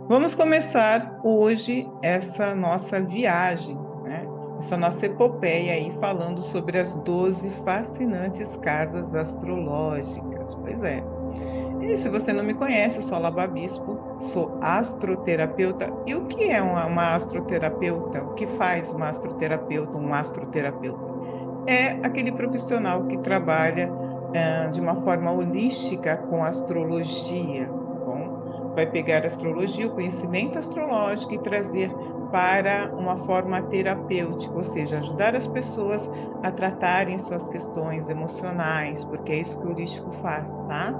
Vamos começar hoje essa nossa viagem, né? Essa nossa epopeia aí falando sobre as 12 fascinantes casas astrológicas. Pois é. E se você não me conhece, eu sou a Laba Bispo, sou astroterapeuta. E o que é uma astroterapeuta? O que faz uma astroterapeuta, um astroterapeuta? É aquele profissional que trabalha de uma forma holística com astrologia, tá bom? Vai pegar a astrologia, o conhecimento astrológico e trazer para uma forma terapêutica, ou seja, ajudar as pessoas a tratarem suas questões emocionais, porque é isso que o holístico faz, tá?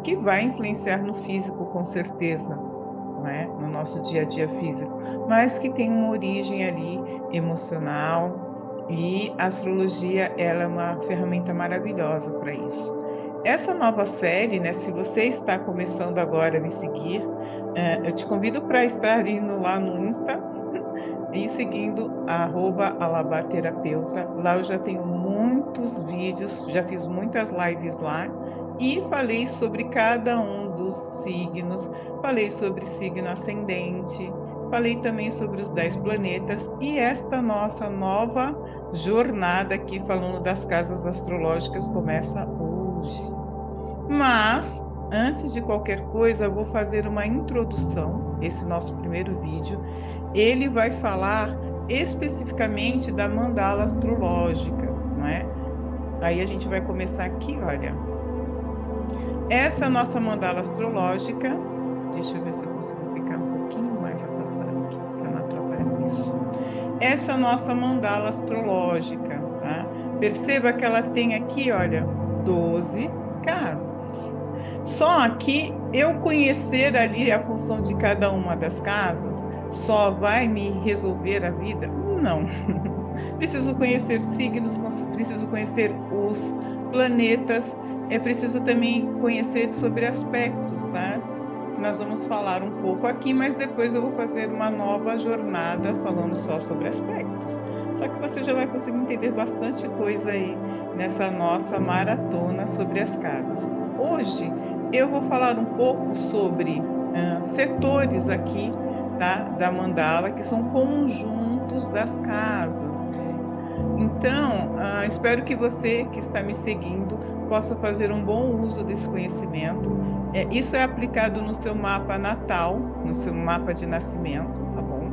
Que vai influenciar no físico, com certeza, não é? No nosso dia a dia físico, mas que tem uma origem ali emocional, e a astrologia ela é uma ferramenta maravilhosa para isso. Essa nova série, né, se você está começando agora a me seguir, eu te convido para estar indo lá no Insta e seguindo @alabarterapeuta. Lá eu já tenho muitos vídeos, já fiz muitas lives lá e falei sobre cada um dos signos, falei sobre signo ascendente, falei também sobre os 10 planetas e esta nossa nova jornada aqui falando das casas astrológicas começa hoje. Mas, antes de qualquer coisa, eu vou fazer uma introdução, esse nosso primeiro vídeo. Ele vai falar especificamente da mandala astrológica, não é? Aí a gente vai começar aqui, olha. Essa nossa mandala astrológica, deixa eu ver se eu consigo ficar um pouquinho mais afastado aqui, para não atrapalhar isso. Essa nossa mandala astrológica, tá? Perceba que ela tem aqui, olha, 12 casas. Só aqui, eu conhecer ali a função de cada uma das casas, só vai me resolver a vida? Não. Preciso conhecer signos, preciso conhecer os planetas, é preciso também conhecer sobre aspectos, tá? Nós vamos falar um pouco aqui, mas depois eu vou fazer uma nova jornada falando só sobre aspectos. Só que você já vai conseguir entender bastante coisa aí nessa nossa maratona sobre as casas. Hoje eu vou falar um pouco sobre setores aqui, tá, da mandala, que são conjuntos das casas. Então, espero que você que está me seguindo possa fazer um bom uso desse conhecimento. Isso é aplicado no seu mapa natal, no seu mapa de nascimento, tá bom?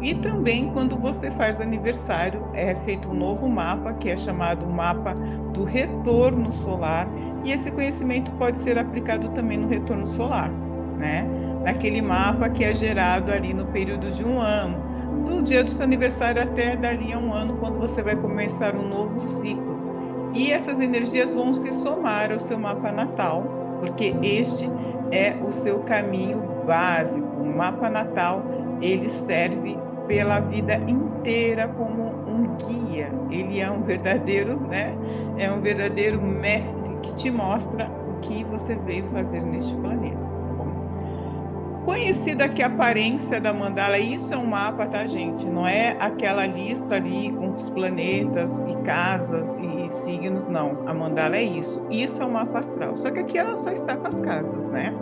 E também quando você faz aniversário, é feito um novo mapa, que é chamado mapa do retorno solar, e esse conhecimento pode ser aplicado também no retorno solar, né? Naquele mapa que é gerado ali no período de um ano, do dia do seu aniversário até dali a um ano, quando você vai começar um novo ciclo. E essas energias vão se somar ao seu mapa natal, porque este é o seu caminho básico. O mapa natal, ele serve pela vida inteira como um guia. Ele é um verdadeiro, né? É um verdadeiro mestre que te mostra o que você veio fazer neste planeta. Conhecida aqui a aparência da mandala, isso é um mapa, tá, gente? Não é aquela lista ali com os planetas e casas e signos, não. A mandala é isso. Isso é um mapa astral. Só que aqui ela só está com as casas, né?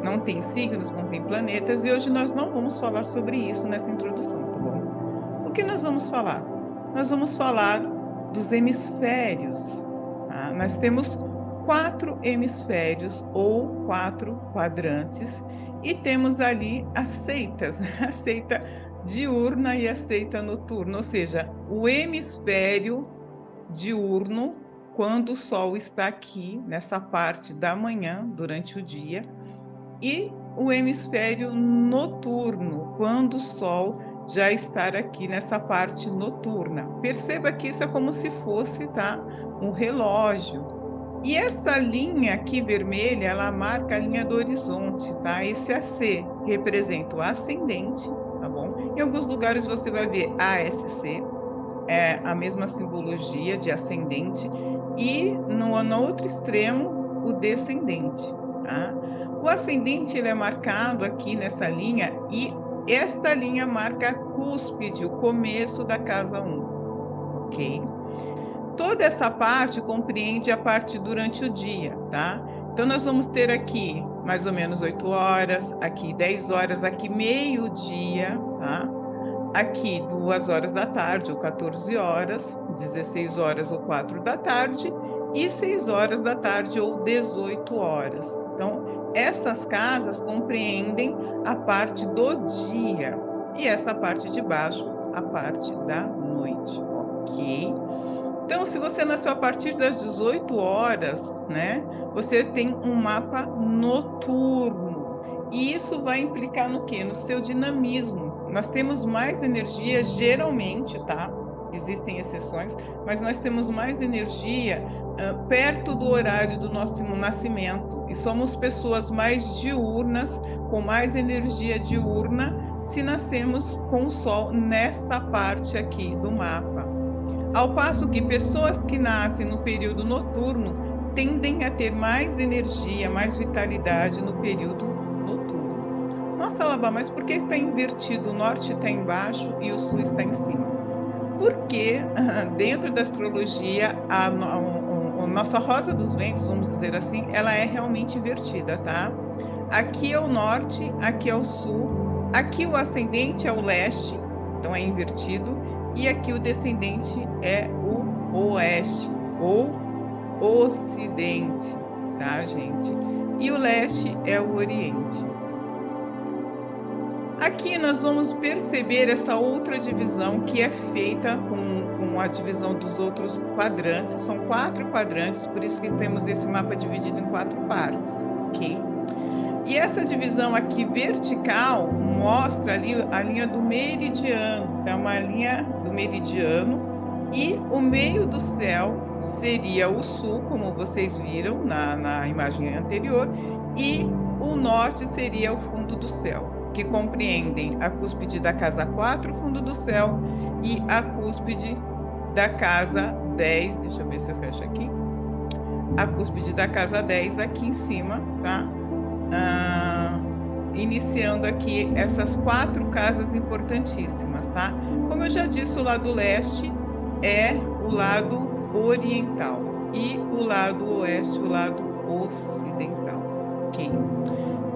Não tem signos, não tem planetas, e hoje nós não vamos falar sobre isso nessa introdução, tá bom? O que nós vamos falar? Nós vamos falar dos hemisférios. Tá? Nós temos 4 hemisférios ou 4 quadrantes, e temos ali as seitas, a seita diurna e a seita noturna, ou seja, o hemisfério diurno, quando o Sol está aqui, nessa parte da manhã, durante o dia, e o hemisfério noturno, quando o Sol já está aqui nessa parte noturna. Perceba que isso é como se fosse, tá, um relógio. E essa linha aqui vermelha, ela marca a linha do horizonte, tá? Esse AC representa o ascendente, tá bom? Em alguns lugares você vai ver ASC, é a mesma simbologia de ascendente, e no outro extremo, o descendente, tá? O ascendente, ele é marcado aqui nessa linha, e esta linha marca a cúspide, o começo da casa 1, ok? Toda essa parte compreende a parte durante o dia, tá? Então, nós vamos ter aqui mais ou menos 8 horas, aqui 10 horas, aqui meio-dia, tá? Aqui 2 horas da tarde ou 14 horas, 16 horas ou 4 da tarde e 6 horas da tarde ou 18 horas. Então, essas casas compreendem a parte do dia e essa parte de baixo, a parte da noite, ok? Então, se você nasceu a partir das 18 horas, né, você tem um mapa noturno. E isso vai implicar no quê? No seu dinamismo. Nós temos mais energia, geralmente, tá? Existem exceções, mas nós temos mais energia perto do horário do nosso nascimento. E somos pessoas mais diurnas, com mais energia diurna, se nascemos com o Sol nesta parte aqui do mapa. Ao passo que pessoas que nascem no período noturno tendem a ter mais energia, mais vitalidade no período noturno. Nossa, Alabá, mas por que está invertido? O norte está embaixo e o sul está em cima? Porque dentro da astrologia, a nossa rosa dos ventos, vamos dizer assim, ela é realmente invertida, tá? Aqui é o norte, aqui é o sul, aqui o ascendente é o leste, então é invertido, e aqui o descendente é o oeste ou ocidente, tá, gente? E o leste é o oriente. Aqui nós vamos perceber essa outra divisão que é feita com a divisão dos outros quadrantes. São 4 quadrantes, por isso que temos esse mapa dividido em 4 partes, ok? E essa divisão aqui vertical mostra ali a linha do meridiano, é uma linha do meridiano, e o meio do céu seria o sul, como vocês viram na imagem anterior, e o norte seria o fundo do céu, que compreendem a cúspide da casa 4, fundo do céu, e a cúspide da casa 10, deixa eu ver se eu fecho aqui, a cúspide da casa 10 aqui em cima, tá? Iniciando aqui essas 4 casas importantíssimas, tá? Como eu já disse, o lado leste é o lado oriental e o lado oeste, o lado ocidental, ok?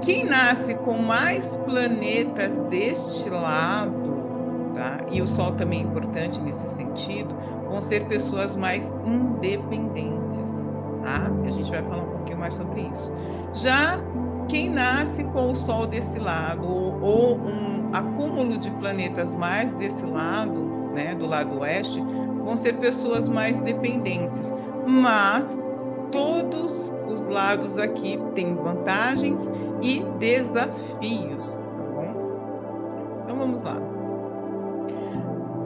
Quem nasce com mais planetas deste lado, tá? E o Sol também é importante nesse sentido, vão ser pessoas mais independentes, tá? A gente vai falar um pouquinho mais sobre isso. Já quem nasce com o Sol desse lado ou um acúmulo de planetas mais desse lado, né, do lado oeste, vão ser pessoas mais dependentes, mas todos os lados aqui têm vantagens e desafios, tá bom? Então vamos lá.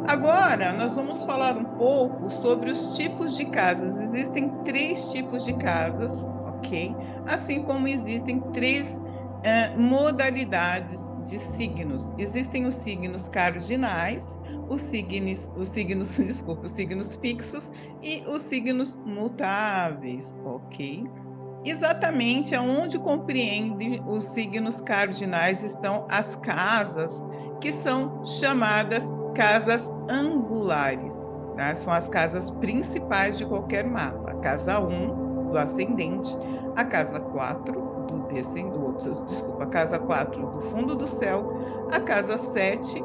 Agora nós vamos falar um pouco sobre os tipos de casas. Existem 3 tipos de casas, ok? Assim como existem 3 modalidades de signos. Existem os signos cardinais, os signos fixos e os signos mutáveis, ok? Exatamente aonde compreende os signos cardinais estão as casas que são chamadas casas angulares, tá? São as casas principais de qualquer mapa. A casa 1 do ascendente, a casa 4 do a casa 4 do fundo do céu, a casa 7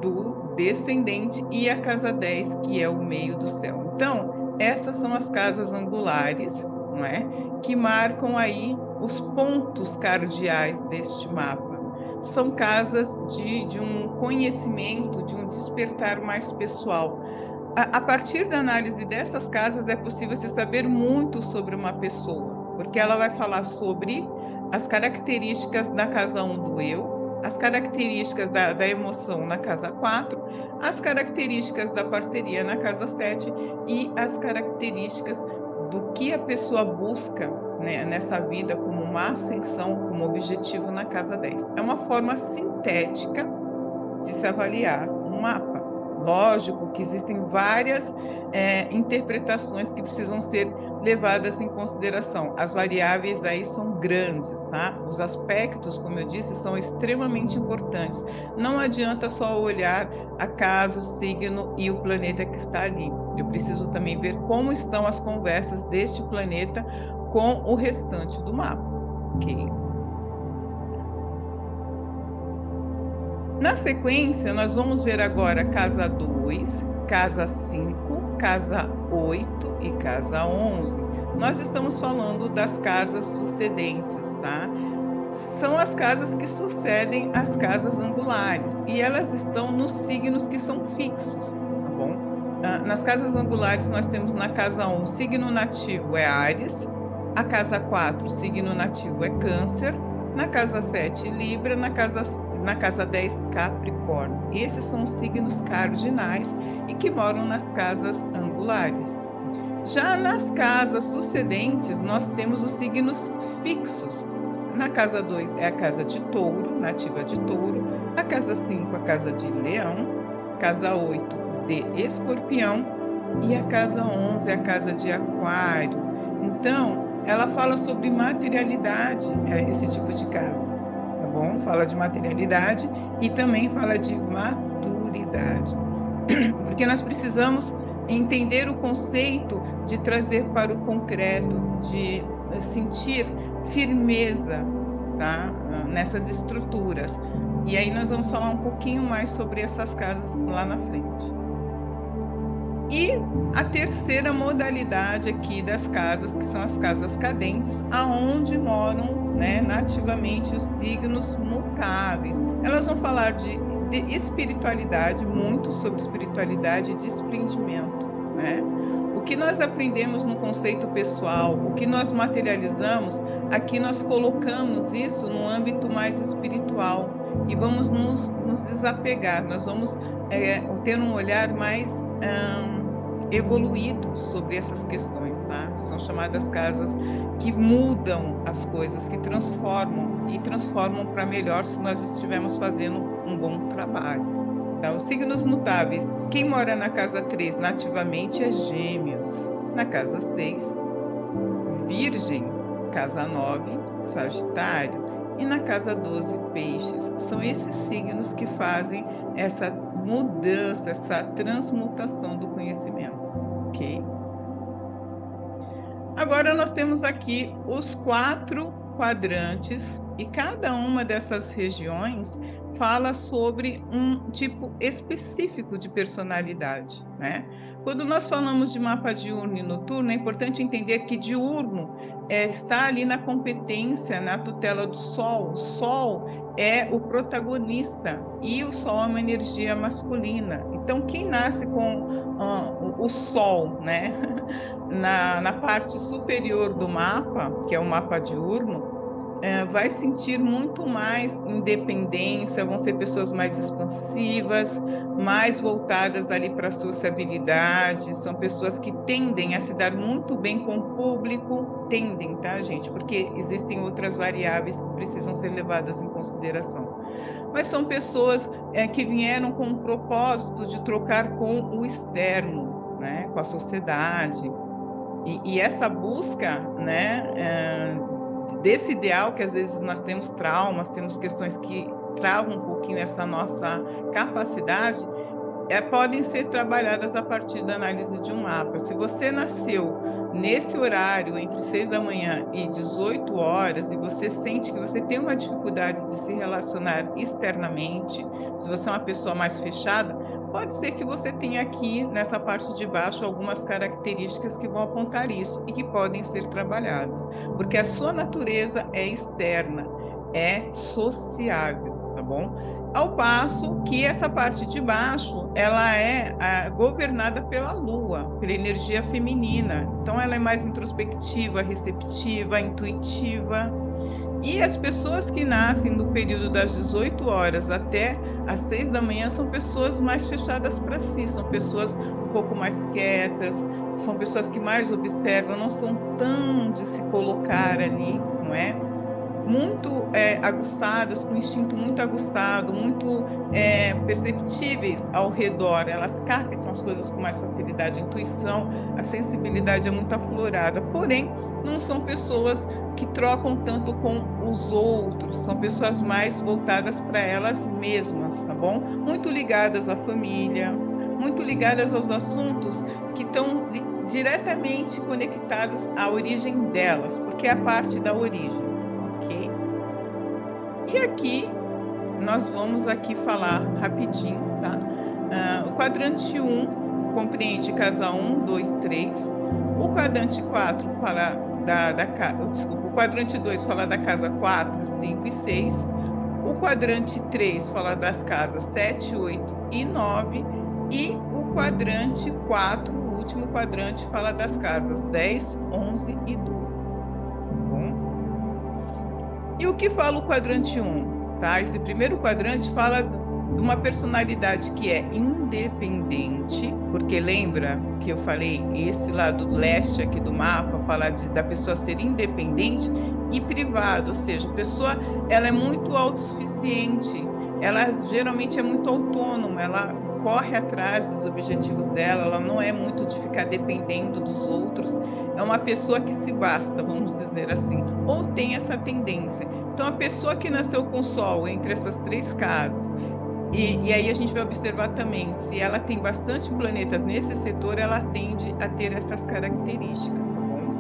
do descendente e a casa 10, que é o meio do céu. Então, essas são as casas angulares, não é? Que marcam aí os pontos cardeais deste mapa. São casas de um conhecimento, de um despertar mais pessoal. A partir da análise dessas casas é possível se saber muito sobre uma pessoa, porque ela vai falar sobre as características da casa 1 do eu, as características da emoção na casa 4, as características da parceria na casa 7 e as características do que a pessoa busca, né, nessa vida como uma ascensão, como objetivo na casa 10. É uma forma sintética de se avaliar um mapa. Lógico que existem várias interpretações que precisam ser levadas em consideração. As variáveis aí são grandes, tá? Os aspectos, como eu disse, são extremamente importantes. Não adianta só olhar a casa, o signo e o planeta que está ali. Eu preciso também ver como estão as conversas deste planeta com o restante do mapa, ok? Na sequência, nós vamos ver agora casa 2, casa 5, casa 8 e casa 11. Nós estamos falando das casas sucedentes, tá? São as casas que sucedem as casas angulares e elas estão nos signos que são fixos, tá bom? Nas casas angulares nós temos na casa 1, signo nativo é Áries, a casa 4, signo nativo é Câncer, na casa 7, Libra, na casa 10, Capricórnio. Esses são os signos cardinais e que moram nas casas angulares. Já nas casas sucedentes, nós temos os signos fixos. Na casa 2 é a casa de Touro, nativa de Touro, a casa 5, a casa de Leão, casa 8 de Escorpião e a casa 11 é a casa de Aquário. Então, ela fala sobre materialidade, esse tipo de casa, tá bom? Fala de materialidade e também fala de maturidade. Porque nós precisamos entender o conceito de trazer para o concreto, de sentir firmeza, tá? Nessas estruturas. E aí nós vamos falar um pouquinho mais sobre essas casas lá na frente. E a terceira modalidade aqui das casas, que são as casas cadentes, aonde moram, né, nativamente os signos mutáveis. Elas vão falar de espiritualidade, muito sobre espiritualidade e desprendimento, né? O que nós aprendemos no conceito pessoal, o que nós materializamos, aqui nós colocamos isso no âmbito mais espiritual e vamos nos desapegar, nós vamos ter um olhar mais evoluído sobre essas questões, tá? São chamadas casas que mudam as coisas, que transformam para melhor se nós estivermos fazendo um bom trabalho. Tá? Os signos mutáveis, quem mora na casa 3 nativamente é Gêmeos, na casa 6, Virgem, casa 9, Sagitário e na casa 12, Peixes. São esses signos que fazem essa mudança, essa transmutação do conhecimento, ok? Agora nós temos aqui os 4 quadrantes e cada uma dessas regiões fala sobre um tipo específico de personalidade, né? Quando nós falamos de mapa diurno e noturno, é importante entender que diurno está ali na competência, na tutela do Sol. O Sol é o protagonista e o Sol é uma energia masculina. Então, quem nasce com o Sol, né, na parte superior do mapa, que é o mapa diurno, vai sentir muito mais independência, vão ser pessoas mais expansivas, mais voltadas ali para a sociabilidade, são pessoas que tendem a se dar muito bem com o público, tendem, tá, gente? Porque existem outras variáveis que precisam ser levadas em consideração. Mas são pessoas que vieram com o propósito de trocar com o externo, né, com a sociedade. E essa busca, né, desse ideal, que às vezes nós temos traumas, temos questões que travam um pouquinho essa nossa capacidade, podem ser trabalhadas a partir da análise de um mapa. Se você nasceu nesse horário, entre 6 da manhã e 18 horas, e você sente que você tem uma dificuldade de se relacionar externamente, se você é uma pessoa mais fechada, pode ser que você tenha aqui, nessa parte de baixo, algumas características que vão apontar isso e que podem ser trabalhadas, porque a sua natureza é externa, é sociável, tá bom? Ao passo que essa parte de baixo, ela é governada pela Lua, pela energia feminina. Então, ela é mais introspectiva, receptiva, intuitiva. E as pessoas que nascem no período das 18 horas até às 6 da manhã são pessoas mais fechadas para si, são pessoas um pouco mais quietas, são pessoas que mais observam, não são tão de se colocar ali, não é? Muito aguçadas, com instinto muito aguçado, muito perceptíveis ao redor, elas captam as coisas com mais facilidade, a intuição, a sensibilidade é muito aflorada, porém, não são pessoas que trocam tanto com os outros, são pessoas mais voltadas para elas mesmas, tá bom? Muito ligadas à família, muito ligadas aos assuntos que estão diretamente conectados à origem delas, porque é a parte da origem. Okay? E aqui, nós vamos aqui falar rapidinho, tá? O quadrante 1 compreende casa 1, 2, 3. O quadrante 4 fala o quadrante 2 fala da casa 4, 5 e 6. O quadrante 3 fala das casas 7, 8 e 9. E o quadrante 4, o último quadrante, fala das casas 10, 11 e 12. Bom? E o que fala o quadrante 1? Tá? Esse primeiro quadrante fala de uma personalidade que é independente, porque lembra que eu falei, esse lado leste aqui do mapa fala da pessoa ser independente e privado, ou seja, a pessoa ela é muito autossuficiente, ela geralmente é muito autônoma, ela corre atrás dos objetivos dela, ela não é muito de ficar dependendo dos outros, é uma pessoa que se basta, vamos dizer assim, ou tem essa tendência. Então, a pessoa que nasceu com o Sol entre essas três casas, e aí a gente vai observar também, se ela tem bastante planetas nesse setor, ela tende a ter essas características, tá bom?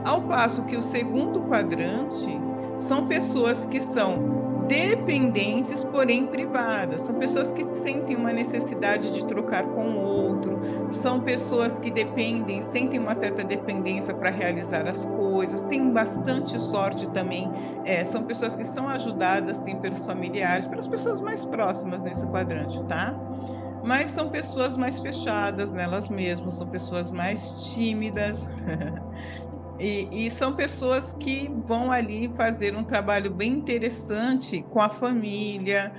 Ao passo que o segundo quadrante são pessoas que são dependentes, porém privadas. São pessoas que sentem uma necessidade de trocar com o outro, são pessoas que dependem, sentem uma certa dependência para realizar as coisas, têm bastante sorte também, são pessoas que são ajudadas, sim, pelos familiares, pelas pessoas mais próximas nesse quadrante, tá? Mas são pessoas mais fechadas nelas mesmas, são pessoas mais tímidas, E são pessoas que vão ali fazer um trabalho bem interessante com a família,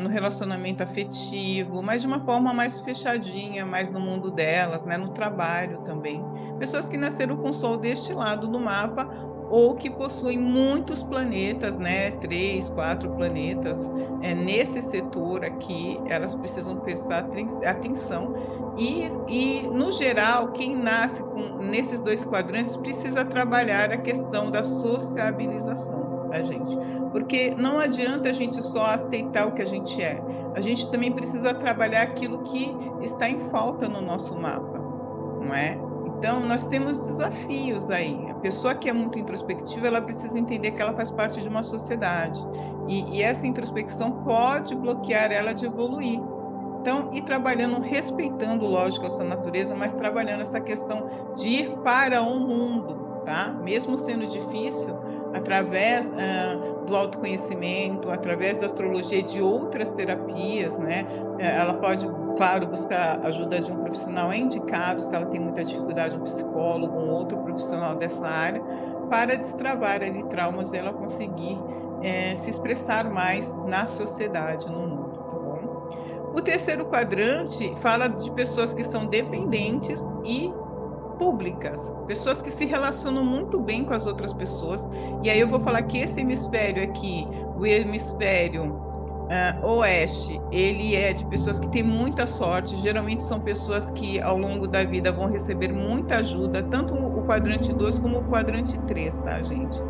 no relacionamento afetivo, mas de uma forma mais fechadinha, mais no mundo delas, né, no trabalho também. Pessoas que nasceram com o Sol deste lado do mapa ou que possuem muitos planetas, né, 3, 4 planetas, nesse setor aqui, elas precisam prestar atenção. E no geral, quem nasce nesses dois quadrantes precisa trabalhar a questão da sociabilização, tá, gente? Porque não adianta a gente só aceitar o que a gente é. A gente também precisa trabalhar aquilo que está em falta no nosso mapa, não é? Então, nós temos desafios aí. A pessoa que é muito introspectiva, ela precisa entender que ela faz parte de uma sociedade. E essa introspecção pode bloquear ela de evoluir. Então, ir trabalhando, respeitando, lógico, a sua natureza, mas trabalhando essa questão de ir para o mundo, tá? Mesmo sendo difícil, através do autoconhecimento, através da astrologia e de outras terapias, né? Ela pode, claro, buscar a ajuda de um profissional, é indicado, se ela tem muita dificuldade, um psicólogo, um outro profissional dessa área, para destravar ali traumas e ela conseguir se expressar mais na sociedade, no mundo. O terceiro quadrante fala de pessoas que são dependentes e públicas, pessoas que se relacionam muito bem com as outras pessoas. E aí eu vou falar que esse hemisfério aqui, o hemisfério oeste, ele é de pessoas que têm muita sorte, geralmente são pessoas que ao longo da vida vão receber muita ajuda, tanto o quadrante 2 como o quadrante 3, tá, gente?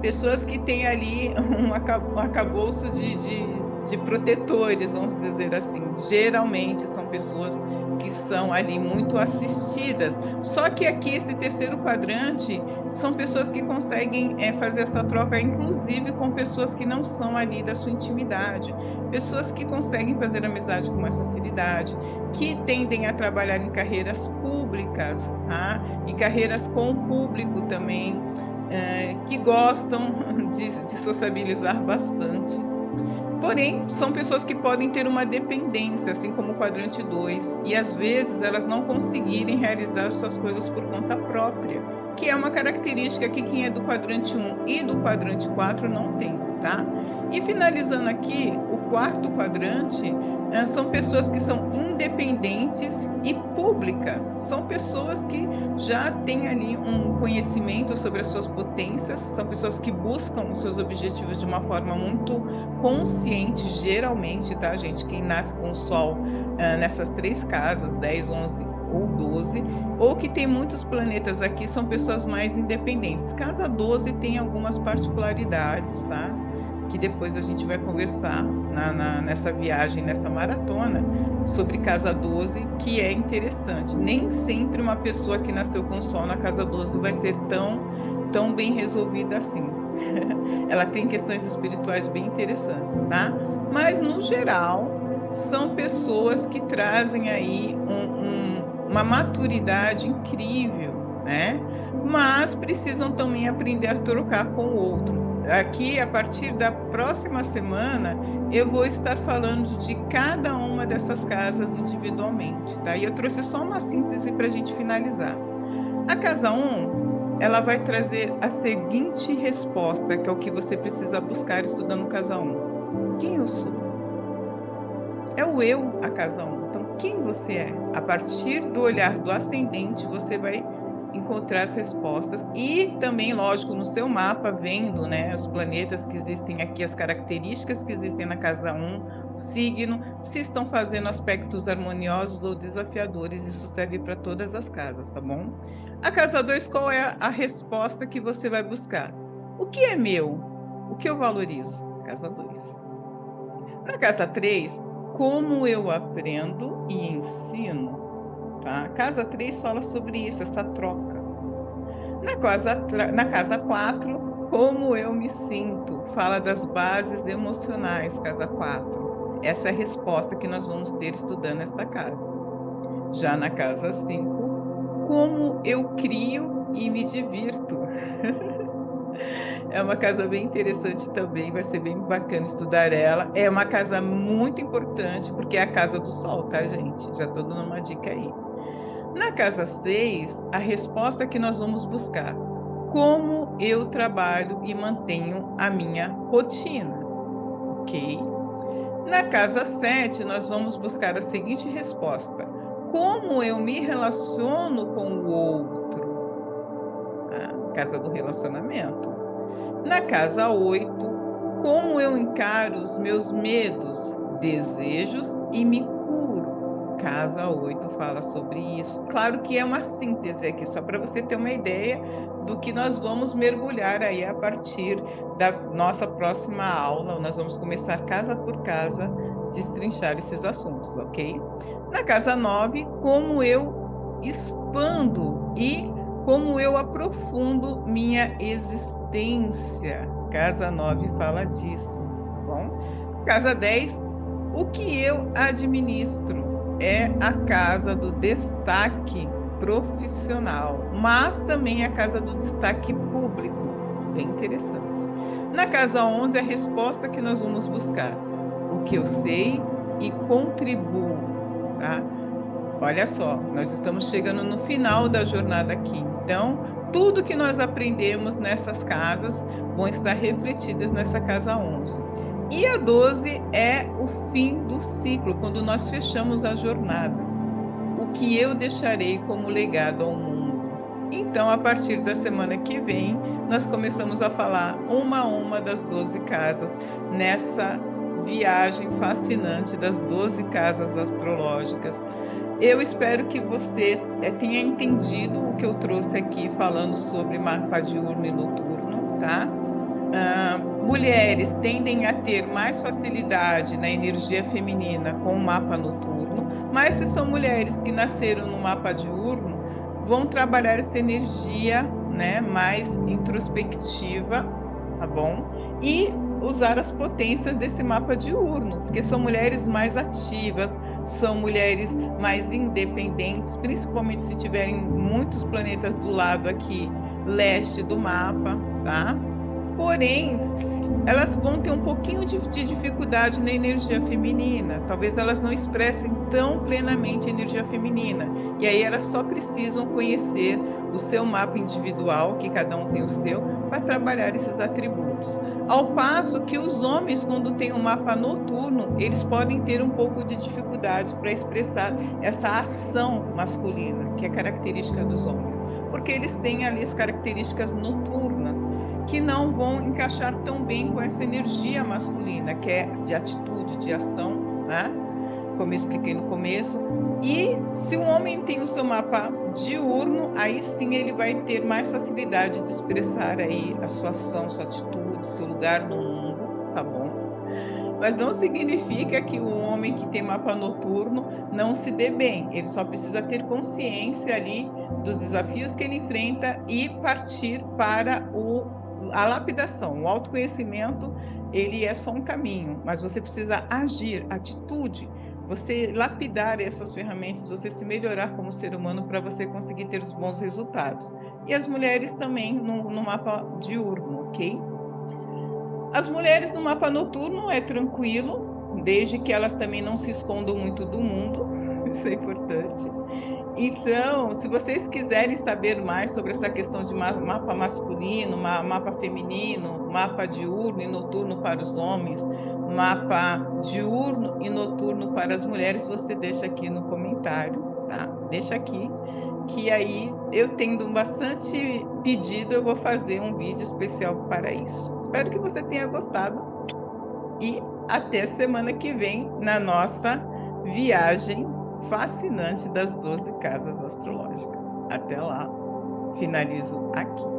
Pessoas que têm ali um arcabouço de protetores, vamos dizer assim. Geralmente são pessoas que são ali muito assistidas. Só que aqui, esse terceiro quadrante, são pessoas que conseguem fazer essa troca, inclusive com pessoas que não são ali da sua intimidade. Pessoas que conseguem fazer amizade com mais facilidade, que tendem a trabalhar em carreiras públicas, tá? Em carreiras com o público também, que gostam de sociabilizar bastante. Porém, são pessoas que podem ter uma dependência, assim como o quadrante 2, e às vezes elas não conseguirem realizar suas coisas por conta própria, que é uma característica que quem é do quadrante 1 e do quadrante 4 não tem, tá? E finalizando aqui, o quarto quadrante são pessoas que são independentes e públicas, são pessoas que já têm ali um conhecimento sobre as suas potências, são pessoas que buscam os seus objetivos de uma forma muito consciente, geralmente, tá, gente? Quem nasce com o Sol nessas três casas, 10, 11 ou 12, ou que tem muitos planetas aqui, são pessoas mais independentes. Casa 12 tem algumas particularidades, tá? Que depois a gente vai conversar nessa viagem, nessa maratona, sobre casa 12, que é interessante. Nem sempre uma pessoa que nasceu com Sol na casa 12 vai ser tão bem resolvida assim, Ela tem questões espirituais bem interessantes, tá? Mas, no geral, são pessoas que trazem aí uma maturidade incrível, né? Mas precisam também aprender a trocar com o outro. Aqui, a partir da próxima semana, eu vou estar falando de cada uma dessas casas individualmente, tá? E eu trouxe só uma síntese para a gente finalizar. A casa 1, ela vai trazer a seguinte resposta, que é o que você precisa buscar estudando casa 1. Quem eu sou? É o eu, a casa 1. Então, quem você é? A partir do olhar do ascendente, você vai encontrar as respostas e também, lógico, no seu mapa, vendo, né, os planetas que existem aqui, as características que existem na casa 1, o signo, se estão fazendo aspectos harmoniosos ou desafiadores, isso serve para todas as casas, tá bom? A casa 2, qual é a resposta que você vai buscar? O que é meu? O que eu valorizo? Casa 2. Na casa 3, como eu aprendo e ensino? Tá? Casa 3 fala sobre isso, essa troca. Na casa 4, como eu me sinto? Fala das bases emocionais, casa 4. Essa é a resposta que nós vamos ter estudando esta casa. Já na casa 5, como eu crio e me divirto? É uma casa bem interessante também, vai ser bem bacana estudar ela. É uma casa muito importante, porque é a casa do sol, tá, gente? Já estou dando uma dica aí. Na casa 6, a resposta que nós vamos buscar: como eu trabalho e mantenho a minha rotina, ok? Na casa 7, nós vamos buscar a seguinte resposta: como eu me relaciono com o outro? Casa do relacionamento. Na casa 8, como eu encaro os meus medos, desejos e me curo? Casa 8 fala sobre isso. Claro que é uma síntese aqui, só para você ter uma ideia do que nós vamos mergulhar aí a partir da nossa próxima aula. Nós vamos começar casa por casa, destrinchar esses assuntos, ok? Na casa 9, como eu expando e como eu aprofundo minha existência. Casa 9 fala disso, tá bom? Casa 10, o que eu administro? É a casa do destaque profissional, mas também a casa do destaque público. Bem interessante. Na casa 11, a resposta que nós vamos buscar: o que eu sei e contribuo, tá? Olha só, nós estamos chegando no final da jornada aqui. Então, tudo que nós aprendemos nessas casas vão estar refletidas nessa casa 11. E a 12 é o fim do ciclo, quando nós fechamos a jornada. O que eu deixarei como legado ao mundo? Então, a partir da semana que vem, nós começamos a falar uma a uma das 12 casas nessa viagem fascinante das 12 casas astrológicas. Eu espero que você tenha entendido o que eu trouxe aqui falando sobre mapa diurno e noturno, tá? Mulheres tendem a ter mais facilidade na energia feminina com o mapa noturno, mas se são mulheres que nasceram no mapa diurno, vão trabalhar essa energia, né, mais introspectiva, tá bom? E usar as potências desse mapa diurno, porque são mulheres mais ativas, são mulheres mais independentes, principalmente se tiverem muitos planetas do lado aqui leste do mapa, tá? Porém, elas vão ter um pouquinho de dificuldade na energia feminina. Talvez elas não expressem tão plenamente a energia feminina. E aí elas só precisam conhecer o seu mapa individual, que cada um tem o seu, para trabalhar esses atributos. Ao passo que os homens, quando têm um mapa noturno, eles podem ter um pouco de dificuldade para expressar essa ação masculina, que é característica dos homens. Porque eles têm ali as características noturnas, que não vão encaixar tão bem com essa energia masculina, que é de atitude, de ação, né? Como eu expliquei no começo. E se um homem tem o seu mapa diurno, aí sim ele vai ter mais facilidade de expressar aí a sua ação, sua atitude, seu lugar no mundo, tá bom? Mas não significa que o homem que tem mapa noturno não se dê bem. Ele só precisa ter consciência ali dos desafios que ele enfrenta e partir para o a lapidação, o autoconhecimento, ele é só um caminho, mas você precisa agir, atitude, você lapidar essas ferramentas, você se melhorar como ser humano para você conseguir ter os bons resultados. E as mulheres também no mapa diurno, ok? As mulheres no mapa noturno é tranquilo, desde que elas também não se escondam muito do mundo, isso é importante. Então, se vocês quiserem saber mais sobre essa questão de mapa masculino, mapa feminino, mapa diurno e noturno para os homens, mapa diurno e noturno para as mulheres, você deixa aqui no comentário, tá? Deixa aqui, que aí eu tendo bastante pedido, eu vou fazer um vídeo especial para isso. Espero que você tenha gostado e até semana que vem na nossa viagem fascinante das 12 casas astrológicas. Até lá, finalizo aqui.